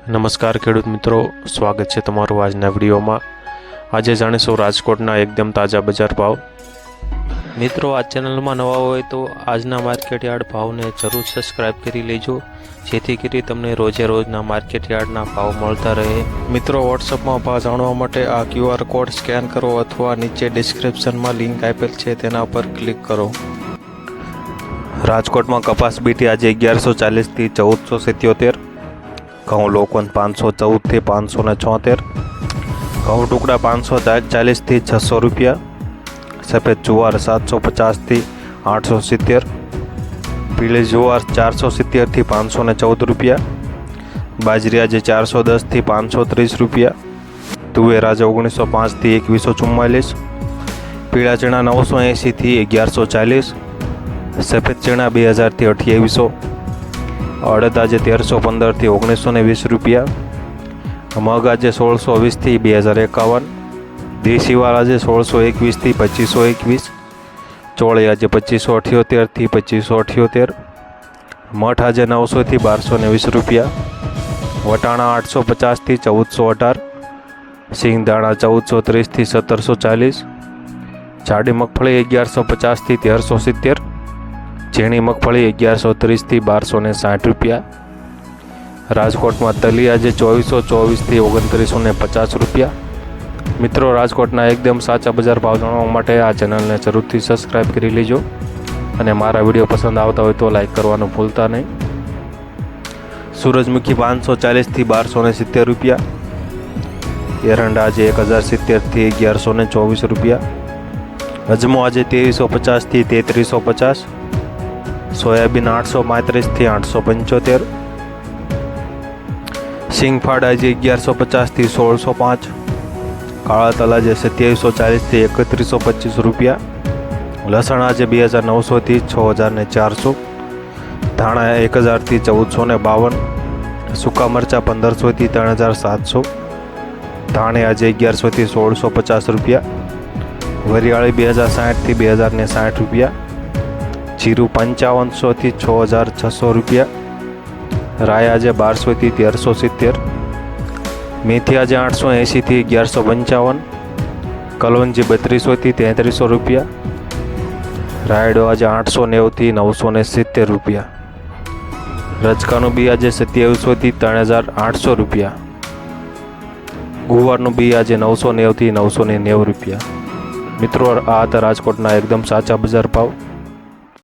નમસ્કાર ખેડૂત મિત્રો, સ્વાગત છે તમારું આજના વિડીયોમાં। આજે જાણીશું રાજકોટના એકદમ તાજા બજાર ભાવ। મિત્રો, આ ચેનલમાં નવા હોય તો આજના માર્કેટ યાર્ડ ભાવને જરૂર સબસ્ક્રાઇબ કરી લેજો, જેથી કરી તમને રોજે રોજના માર્કેટ યાર્ડના ભાવ મળતા રહે। મિત્રો, વોટ્સઅપમાં ભાવ જાણવા માટે આ QR કોડ સ્કેન કરો અથવા નીચે ડિસ્ક્રિપ્શનમાં લિંક આપેલ છે તેના પર ક્લિક કરો। રાજકોટમાં કપાસ બીટી આજે 1140 થી 1477, ઘઉં લોકવન 514 થી 576, ઘઉં ટુકડા 540 થી 600 રૂપિયા, સફેદ જુવાર 750 થી 870, પીળી જુવાર 470 થી 514 રૂપિયા, બાજરી આજે 410 થી 530 રૂપિયા, તુવેર આજે 1905 થી 2144, પીળા ચણા 980 થી 1140, સફેદ ચણા 2000 થી 2800, અડદ આજે 1315 થી 1920 રૂપિયા, મગ આજે 1620 થી 2051, દેશી વાલ આજે 1621 થી 2521, ચોળી આજે 2578 થી 2578, મઠ આજે 900 થી 1220 રૂપિયા, વટાણા 850 થી 1418, સિંગદાણા 1430 થી 1740, જાડી મગફળી 1150 થી 1370, ઝીણી મગફળી 1130 થી 1260 રૂપિયા। રાજકોટમાં તલી આજે 2424 થી 2950 રૂપિયા। મિત્રો, રાજકોટના એકદમ સાચા બજાર ભાવ જાણવા માટે આ ચેનલને જરૂરથી સબસ્ક્રાઇબ કરી લેજો અને મારા વિડીયો પસંદ આવતા હોય તો લાઈક કરવાનું ભૂલતા નહીં। સૂરજમુખી 540 થી 1270 રૂપિયા, એરંડા આજે 1070 થી 1124 રૂપિયા, અજમો આજે 2350 થી 3350, સોયાબીન 835 થી 875, સિંગફાડ આજે 1150 થી 1605, કાળા તલ આજે 2740 થી 3125 રૂપિયા, લસણ આજે 2900 થી 6400, ધાણા 1000 થી 1452, સૂકા મરચા 1500 થી 3700, ધાણે આજે 1100 થી 1650 રૂપિયા, વરિયાળી 2060 થી 2060 રૂપિયા, જીરું 5500 થી 6600 રૂપિયા, રાય આજે 1200 થી 1370, મેથી આજે 880 થી 1155, કલવંજી 3200 થી 3300 રૂપિયા, રાયડો આજે 890 થી 970 રૂપિયા, રજકાનું બી આજે 2700 થી 3800 રૂપિયા, ગુવારનું બી આજે 990 થી 990 રૂપિયા। મિત્રો, આ હતા રાજકોટના એકદમ સાચા બજાર ભાવ।